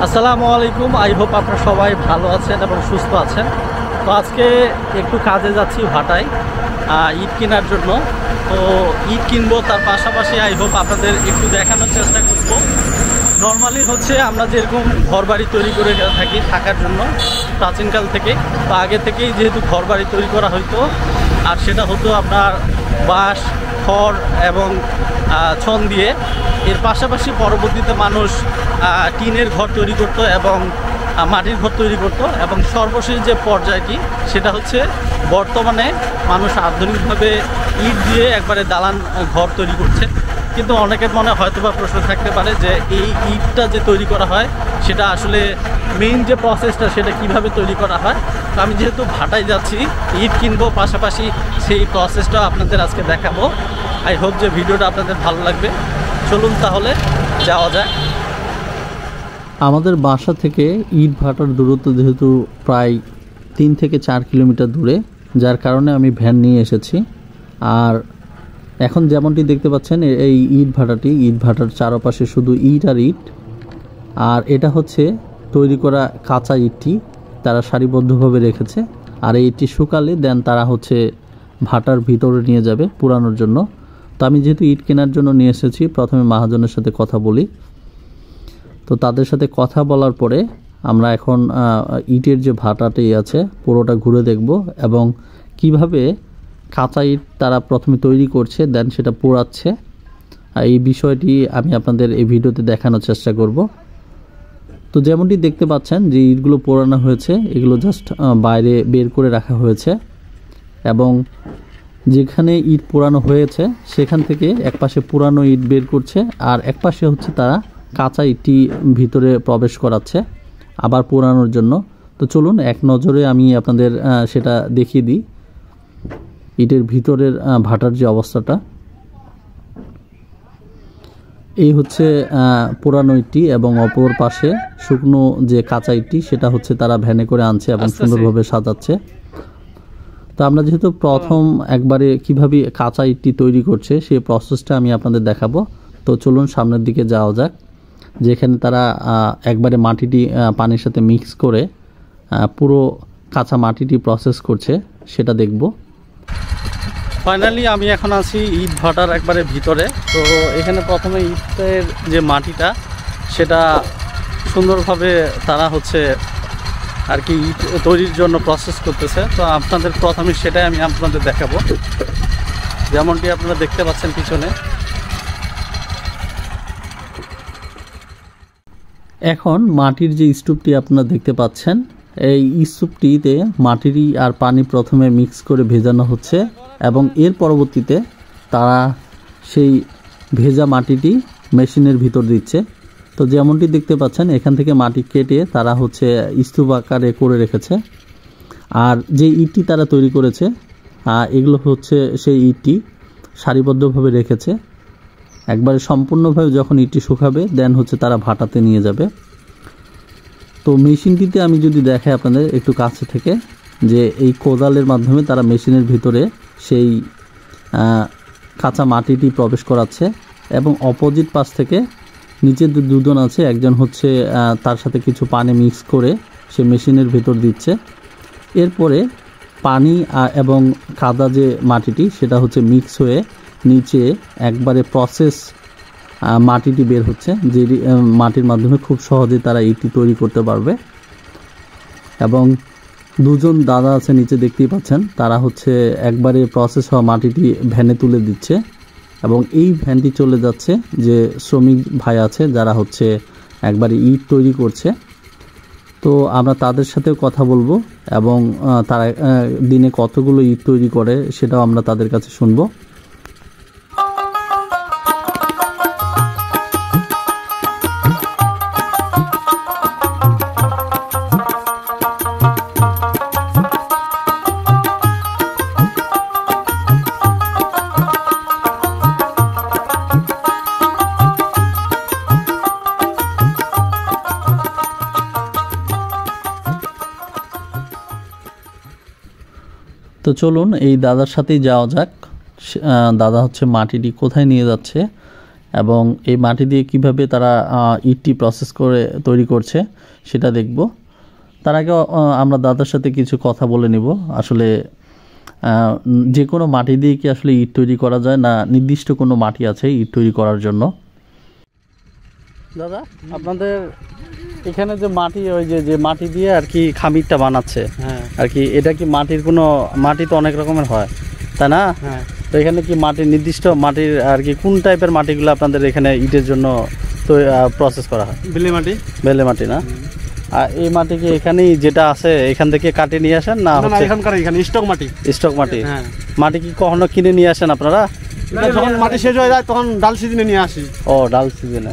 আসসালামু আলাইকুম। I hope আপনারা সবাই ভালো আছেন এবং সুস্থ আছেন। তো আজকে একটু কাজে যাচ্ছি ভাটায় ইট কেনার জন্য। তো ইট কিনবো, তার পাশাপাশি আই হোপ আপনাদের একটু দেখানোর চেষ্টা করবো। নর্মালি হচ্ছে আমরা যেরকম ঘরবাড়ি তৈরি করে থাকি থাকার জন্য প্রাচীনকাল থেকে, তো আগে থেকেই যেহেতু ঘরবাড়ি তৈরি করা হইতো, আর সেটা হতো আপনার বাঁশ, খড় এবং ছন দিয়ে। এর পাশাপাশি পরবর্তীতে মানুষ টিনের ঘর তৈরি করত এবং মাটির ঘর তৈরি করত, এবং সর্বশেষ যে পর্যায়টি সেটা হচ্ছে বর্তমানে মানুষ আধুনিকভাবে ইট দিয়ে একবারে দালান ঘর তৈরি করছে। কিন্তু অনেকের মনে হয়তোবা প্রশ্ন থাকতে পারে যে এই ইটটা যে তৈরি করা হয় সেটা আসলে মেইন যে প্রসেসটা সেটা কিভাবে তৈরি করা হয়। তো আমি যেহেতু ভাটায় যাচ্ছি ইট কিনবো, পাশাপাশি সেই প্রসেসটা আপনাদের আজকে দেখাবো। আই হোপ যে ভিডিওটা আপনাদের ভালো লাগবে। চলুন তাহলে যাওয়া যাক। আমাদের বাসা থেকে ইট ভাটার দূরত্ব যেহেতু প্রায় 3 থেকে 4 কিলোমিটার দূরে, যার কারণে আমি ভ্যান নিয়ে এসেছি। আর এখন যেমনটি দেখতে পাচ্ছেন এই ইট ভাটার চারপাশে শুধু ইট আর ইট। আর এটা হচ্ছে তৈরি করা কাঁচা ইটটি তারা সারিবদ্ধভাবে রেখেছে। আর এই ইটটি শুকালে দেন তারা হচ্ছে ভাটার ভিতরে নিয়ে যাবে পুরানোর জন্য। তো আমি যেহেতু ইট কেনার জন্য নিয়ে এসেছি, প্রথমে মহাজনের সাথে কথা বলি। তো তাদের সাথে কথা বলার পরে আমরা এখন ইটের যে ভাটাটি আছে পুরোটা ঘুরে দেখব, এবং কিভাবে কাঁচা ইট তারা প্রথমে তৈরি করছে দেন সেটা পোড়াচ্ছে। এই বিষয়টি আমি আপনাদের এই ভিডিওতে দেখানোর চেষ্টা করব। তো যেমনটি দেখতে পাচ্ছেন যে ইটগুলো পোড়ানো হয়েছে, এগুলো জাস্ট বাইরে বের করে রাখা হয়েছে, এবং যেখানে ইট পোড়ানো হয়েছে সেখান থেকে একপাশে পুরানো ইট বের করছে, আর একপাশে হচ্ছে তারা কাঁচা ইটটি ভিতরে প্রবেশ করাচ্ছে আবার পোড়ানোর জন্য। তো চলুন এক নজরে আমি আপনাদের সেটা দেখিয়ে দিই, ইটের ভিতরের ভাটার যে অবস্থাটা। এই হচ্ছে পোড়ানো ইটটি, এবং অপর পাশে শুকনো যে কাঁচা ইটটি সেটা হচ্ছে তারা ভ্যানে করে আনছে এবং সুন্দরভাবে সাজাচ্ছে। তো আমরা যেহেতু প্রথম একবারে কিভাবে কাঁচা ইটটি তৈরি করছে সেই প্রসেসটা আমি আপনাদের দেখাবো। তো চলুন সামনের দিকে যাওয়া যাক, যেখানে তারা একবারে মাটিটি পানির সাথে মিক্স করে পুরো কাঁচা মাটিটি প্রসেস করছে সেটা দেখব। ফাইনালি আমি এখন আছি ইট ভাটার একবারে ভিতরে। তো এখানে প্রথমে ইটের যে মাটিটা সেটা সুন্দরভাবে তারা হচ্ছে আর কি ইট তৈরির জন্য প্রসেস করতেছে। তো আপনাদের প্রথমে সেটাই আমি আপনাদের দেখাবো, যেমনটি আপনারা দেখতে পাচ্ছেন পিছনে। এখন মাটির যে স্তূপটি আপনারা দেখতে পাচ্ছেন, এই স্তূপটিতে মাটির আর পানি প্রথমে মিক্স করে ভেজানো হচ্ছে, এবং এর পরবর্তীতে তারা সেই ভেজা মাটিটি মেশিনের ভিতর দিচ্ছে। তো যেমনটি দেখতে পাচ্ছেন এখান থেকে মাটি কেটে তারা হচ্ছে স্তূপ আকারে করে রেখেছে। আর যে ইটটি তারা তৈরি করেছে এগুলো হচ্ছে সেই ইটটি সারিবদ্ধভাবে রেখেছে। একবারে সম্পূর্ণভাবে যখন ইটটি শুকাবে দেন হচ্ছে তারা ভাটাতে নিয়ে যাবে। তো মেশিনটিতে আমি যদি দেখাই আপনাদের একটু কাছে থেকে, যে এই কোদালের মাধ্যমে তারা মেশিনের ভিতরে সেই কাঁচা মাটিটি প্রবেশ করাচ্ছে, এবং অপোজিট পাশ থেকে নিচে দুজন আছে, একজন হচ্ছে তার সাথে কিছু পানি মিক্স করে সে মেশিনের ভিতর দিচ্ছে। এরপরে পানি এবং কাদা যে মাটিটি সেটা হচ্ছে মিক্স হয়ে নিচে একবারে প্রসেস মাটিটি বের হচ্ছে, যে মাটির মাধ্যমে খুব সহজে তারা ইটটি তৈরি করতে পারবে। এবং দুজন দাদা আছে নিচে দেখতেই পাচ্ছেন, তারা হচ্ছে একবারে প্রসেস হওয়া মাটিটি ভ্যানে তুলে দিচ্ছে, এবং এই ভ্যানটি চলে যাচ্ছে যে শ্রমিক ভাই আছে যারা হচ্ছে একবারে ইট তৈরি করছে। তো আমরা তাদের সাথেও কথা বলবো, এবং তারা দিনে কতগুলো ইট তৈরি করে সেটাও আমরা তাদের কাছে শুনবো। তো চলুন এই দাদার সাথেই যাওয়া যাক। দাদা হচ্ছে মাটিটি কোথায় নিয়ে যাচ্ছে এবং এই মাটি দিয়ে কিভাবে তারা ইটটি প্রসেস করে তৈরি করছে সেটা দেখব। তার আগে আমরা দাদার সাথে কিছু কথা বলে নিব। আসলে যে কোনো মাটি দিয়ে কি আসলে ইট তৈরি করা যায়, না নির্দিষ্ট কোনো মাটি আছে ইট তৈরি করার জন্য? দাদা, আপনাদের এখানে যে মাটি, ওই যে মাটি দিয়ে আর কি খামিরটা বানাচ্ছে, হ্যাঁ আর কি এটা কি মাটির কোনো, মাটি তো অনেক রকমের হয় তাই না? হ্যাঁ। তো এখানে কি মাটির নির্দিষ্ট মাটির আর কি কোন টাইপের মাটিগুলো আপনাদের এখানে ইটের জন্য তো প্রসেস করা হয়? বেলে মাটি। বেলে মাটি না? আর এই মাটি কি এখানেই যেটা আছে এখান থেকে কাটে নিয়ে আসেন না হচ্ছে এখানে স্টক মাটি? স্টক মাটি। হ্যাঁ। মাটি কি কখনো কিনে নিয়ে আসেন আপনারা? যখন মাটি শেষ হয়ে যায় তখন ডাল সিজনে নিয়ে আসি। ও, ডাল সিজনে।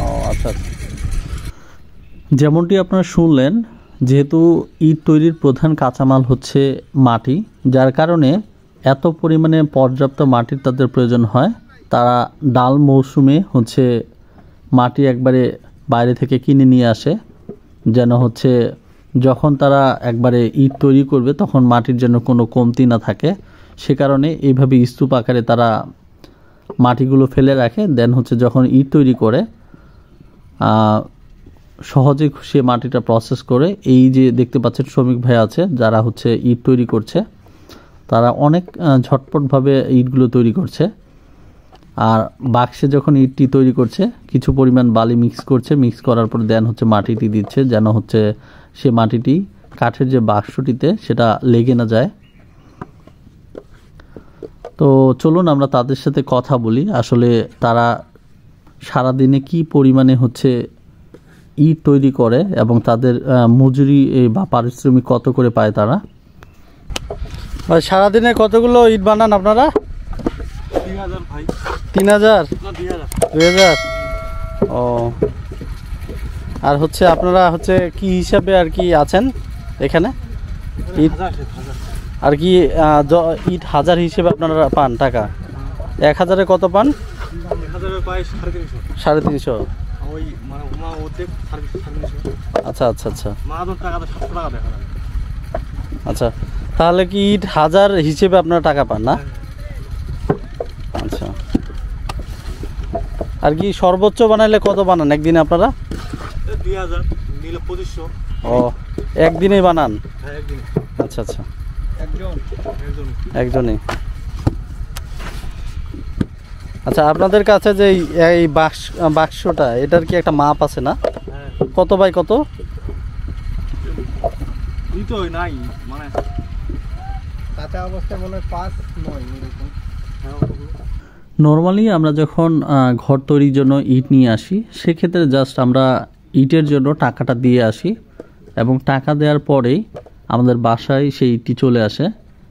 ও আচ্ছা। যেমনটি আপনারা শুনলেন, যেহেতু ইট তৈরির প্রধান কাঁচামাল হচ্ছে মাটি, যার কারণে এত পরিমাণে পর্যাপ্ত মাটির তাদের প্রয়োজন হয়। তারা ডাল মৌসুমে হচ্ছে মাটি একবারে বাইরে থেকে কিনে নিয়ে আসে, যেন হচ্ছে যখন তারা একবারে ইট তৈরি করবে তখন মাটির যেন কোনো কমতি না থাকে। সে কারণে এইভাবে স্তূপ আকারে তারা মাটিগুলো ফেলে রাখে। দেন হচ্ছে যখন ইট তৈরি করে সহজে সে মাটিটা প্রসেস করে, এই যে দেখতে পাচ্ছেন শ্রমিক ভাই আছে যারা হচ্ছে ইট তৈরি করছে, তারা অনেক ঝটপটভাবে ইটগুলো তৈরি করছে। আর বাক্সে যখন ইটটি তৈরি করছে কিছু পরিমাণ বালি মিক্স করছে, মিক্স করার পর দেন হচ্ছে মাটিটি দিচ্ছে, যেন হচ্ছে সে মাটিটি কাঠের যে বাক্সটিতে সেটা লেগে না যায়। তো চলুন আমরা তাদের সাথে কথা বলি, আসলে তারা সারাদিনে কি পরিমাণে হচ্ছে ইট তৈরি করে এবং তাদের মজুরি বা পারিশ্রমিক কত করে পায় তারা। ভাই, সারাদিনে কতগুলো ইট বানান আপনারা? 3000 ভাই। 3000? না 2000। 2000? ও, আর হচ্ছে আপনারা হচ্ছে কি হিসাবে আর কি আছেন এখানে? ইট আর কি ইট হাজার হিসেবে আপনারা পান টাকা? 1000-এ কত পান? 1000 পাই 350। 350? ওই মানে মা ওতে 350। আচ্ছা আচ্ছা আচ্ছা মা তো টাকা 700 টাকা দেখা যায়। আচ্ছা, তাহলে কি ইট হাজার হিসেবে আপনারা টাকা পান না? আচ্ছা, আর কি সর্বোচ্চ বানাইলে কত বানান একদিনে আপনারা? 2000 নিলে 2500। ও, একদিনেই বানান? হ্যাঁ, একদিন। আচ্ছা আচ্ছা, একজন। একজনই। আচ্ছা, আপনাদের কাছে যে এই বাক্সটা, এটার কি একটা মাপ আছে না? হ্যাঁ। কত বাই কত? ই তো নাই মানে কাঁচা অবস্থায় মনে হয় 5-9 এরকম। নর্মালি আমরা যখন ঘর তৈরির জন্য ইট নিয়ে আসি, সেক্ষেত্রে জাস্ট আমরা ইটের জন্য টাকাটা দিয়ে আসি এবং টাকা দেওয়ার পরেই আমাদের বাসায় সেই ইটটি চলে আসে।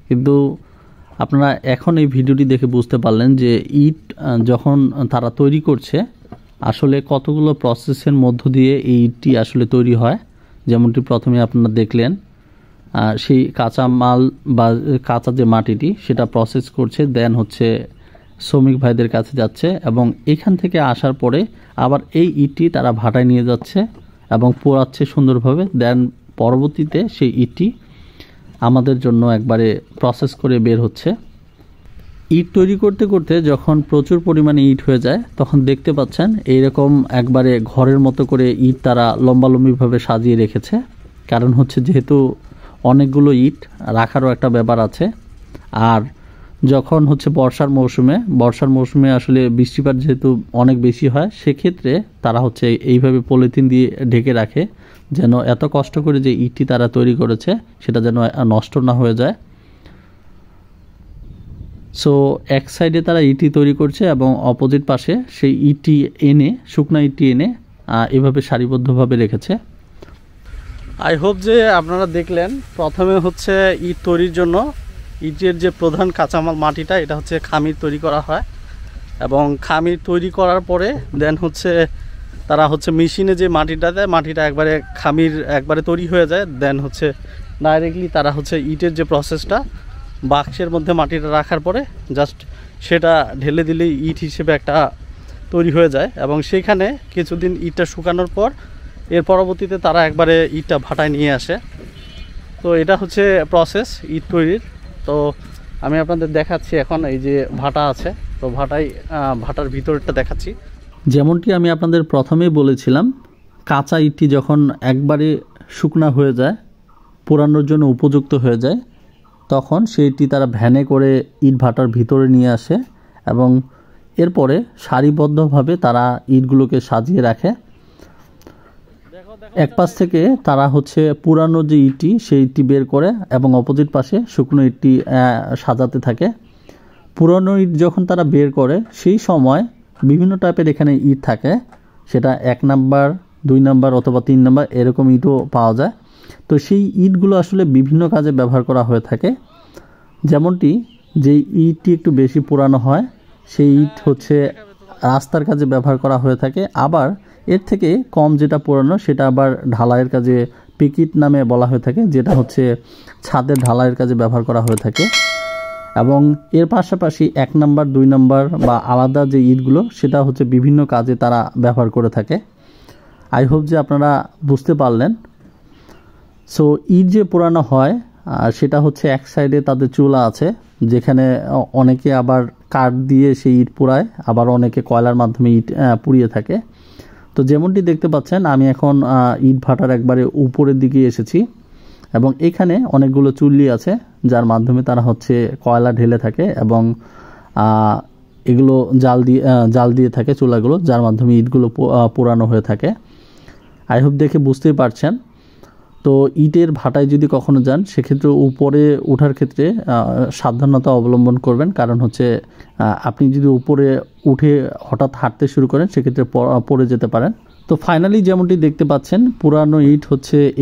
কিন্তু আপনারা এখন এই ভিডিওটি দেখে বুঝতে পারলেন যে ইট যখন তারা তৈরি করছে আসলে কতগুলো প্রসেসের মধ্য দিয়ে এই ইটটি আসলে তৈরি হয়। যেমনটি প্রথমে আপনারা দেখলেন, সেই কাঁচা মাল বা কাঁচা যে মাটিটি সেটা প্রসেস করছে, দেন হচ্ছে শ্রমিক ভাইদের কাছে যাচ্ছে এবং এখান থেকে আসার পরে আবার এই ইটটি তারা ভাটায় নিয়ে যাচ্ছে এবং পোড়াচ্ছে সুন্দরভাবে। দেন পরবর্তীতে সেই ইটটি আমাদের জন্য একবারে প্রসেস করে বের হচ্ছে। ইট তৈরি করতে করতে যখন প্রচুর পরিমাণে ইট হয়ে যায় তখন দেখতে পাচ্ছেন এইরকম একবারে ঘরের মতো করে ইট তারা লম্বালম্বিভাবে সাজিয়ে রেখেছে। কারণ হচ্ছে যেহেতু অনেকগুলো ইট রাখারও একটা ব্যাপার আছে। আর যখন হচ্ছে বর্ষার মৌসুমে আসলে বৃষ্টিপাত যেহেতু অনেক বেশি হয়, সেক্ষেত্রে তারা হচ্ছে এইভাবে পলিথিন দিয়ে ঢেকে রাখে, যেন এত কষ্ট করে যে ইটটি তারা তৈরি করেছে সেটা যেন নষ্ট না হয়ে যায়। সো এক সাইডে তারা ইটটি তৈরি করছে এবং অপোজিট পাশে সেই ইটটি এনে, শুকনা ইটটি এনে এভাবে সারিবদ্ধভাবে রেখেছে। আই হোপ যে আপনারা দেখলেন, প্রথমে হচ্ছে ইট তৈরির জন্য ইটের যে প্রধান কাঁচামাল মাটিটা, এটা হচ্ছে খামির তৈরি করা হয় এবং খামির তৈরি করার পরে দেন হচ্ছে তারা হচ্ছে মেশিনে যে মাটিটা দেয়, মাটিটা একবারে খামির একবারে তৈরি হয়ে যায়। দেন হচ্ছে ডাইরেক্টলি তারা হচ্ছে ইটের যে প্রসেসটা, বাক্সের মধ্যে মাটিটা রাখার পরে জাস্ট সেটা ঢেলে দিলেই ইট হিসেবে একটা তৈরি হয়ে যায় এবং সেইখানে কিছুদিন ইটটা শুকানোর পর এর পরবর্তীতে তারা একবারে ইটটা ভাটায় নিয়ে আসে। তো এটা হচ্ছে প্রসেস ইট তৈরির। তো আমি আপনাদের দেখাচ্ছি এখন, এই যে ভাটা আছে তো ভাটার ভিতরটা দেখাচ্ছি। যেমনটি আমি আপনাদের প্রথমেই বলেছিলাম, কাঁচা ইটটি যখন একবারে শুকনা হয়ে যায়, পোড়ানোর জন্য উপযুক্ত হয়ে যায়, তখন সেইটি তারা ভ্যানে করে ইট ভাটার ভিতরে নিয়ে আসে এবং এরপরে সারিবদ্ধভাবে তারা ইটগুলোকে সাজিয়ে রাখে। এক পাশ থেকে তারা পুরানো যে ইটটি সেই ইটটি বের করে এবং অপোজিট পাশে শুকনো ইটটি সাজাতে থাকে। পুরানো ইট যখন তারা বের করে সেই সময় বিভিন্ন টাইপের এখানে ইট থাকে, সেটা 1 নাম্বার 2 নাম্বার অথবা 3 নাম্বার এরকম ইটও পাওয়া যায়। তো সেই ইটগুলো আসলে বিভিন্ন কাজে ব্যবহার করা হয়ে থাকে। যেমনটি যে ইটটি একটু বেশি পুরানো হয় সেই ইট রাস্তার কাজে ব্যবহার করা হয়ে থাকে, আবার এর থেকে কম যেটা পুরানো সেটা আবার ঢালাইয়ের কাজে পিকিট নামে বলা হয়ে থাকে, যেটা ছাদের ঢালাইয়ের কাজে ব্যবহার করা হয়ে থাকে। এবং এর পাশাপাশি 1 নাম্বার 2 নাম্বার বা আলাদা যে ইটগুলো সেটা বিভিন্ন কাজে তারা ব্যবহার করে থাকে। আই হোপ যে আপনারা বুঝতে পারলেন। সো ইট যে পোড়ানো হয় সেটা এক সাইডে তাদের চুলা আছে, যেখানে অনেকে আবার কাঠ দিয়ে সেই ইট পোড়ায়, আবার অনেকে কয়লার মাধ্যমে ইট পুড়িয়ে থাকে। তো যেমনটি দেখতে পাচ্ছেন আমি এখন ইট ভাটার একবারে উপরের দিকে এসেছি এবং এখানে অনেকগুলো চুল্লি আছে যার মাধ্যমে তারা কয়লা ঢেলে থাকে এবং এগুলো জাল দিয়ে থাকে চুলাগুলো, যার মাধ্যমে ইটগুলো পোড়ানো হয়ে থাকে। আই হোপ দেখে বুঝতেই পারছেন। তো ইটের ভাটায় যদি কখনো যান সেক্ষেত্রে উপরে ওঠার ক্ষেত্রে সাবধানতা অবলম্বন করবেন, কারণ আপনি যদি উপরে উঠে হঠাৎ হাঁটতে শুরু করেন সেক্ষেত্রে পড়ে যেতে পারেন। তো ফাইনালি যেমনটি দেখতে পাচ্ছেন পুরানো ইট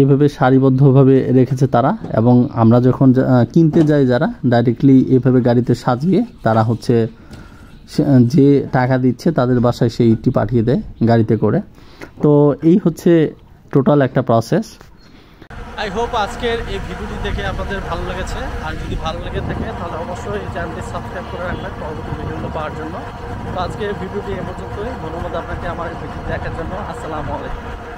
এভাবে সারিবদ্ধভাবে রেখেছে তারা, এবং আমরা যখন কিনতে যাই যারা ডাইরেক্টলি এভাবে গাড়িতে সাজিয়ে তারা যে টাকা দিচ্ছে তাদের বাসায় সেই ইটটি পাঠিয়ে দেয় গাড়িতে করে। তো এই টোটাল একটা প্রসেস। আই হোপ আজকের এই ভিডিওটি দেখে আপনাদের ভালো লেগেছে, আর যদি ভালো লেগে থাকে তাহলে অবশ্যই এই চ্যানেলটি সাবস্ক্রাইব করে রাখবেন পরবর্তী ভিডিওগুলো পাওয়ার জন্য। তো আজকের ভিডিওটি এ পর্যন্তই। ধন্যবাদ আপনাকে আমার এই ভিডিও দেখার জন্য। আসসালামু আলাইকুম।